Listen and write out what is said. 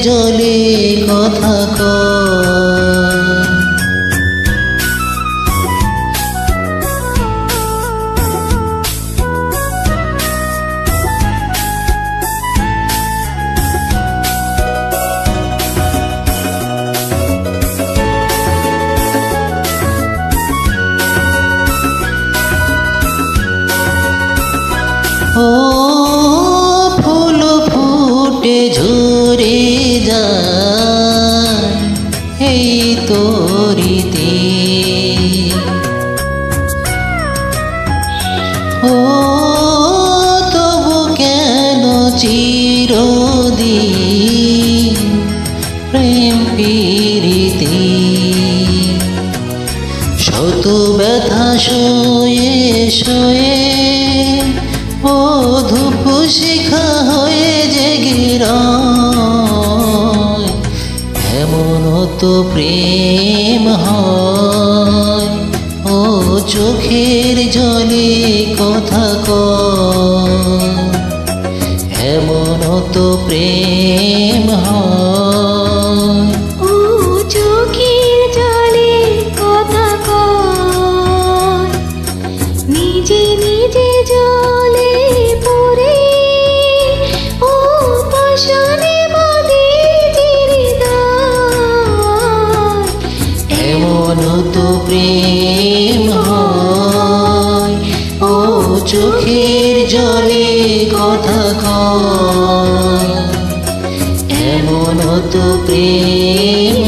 জলে কথা কয়। ও ফুল ফুটে ঝরে যায় এই তরিতে, ও তবু কেন চিরদিন প্রেম পীড়িতে। শত ব্যথা সয়ে সয়ে ও ধূপ শিখা হয়ে জেগে রয়। এমন তো প্রেম হয়, ও চোখের জলে কথা কয়। এমন তো প্রেম হয়, ও চোখের জলে কথা কয়। নিজে নিজে জলে পড়ে ও পাশানে বাঁধে হৃদয়। এমন তো প্রেম হয়, ও চোখের জলে কথা কয়। এমন তো প্রেম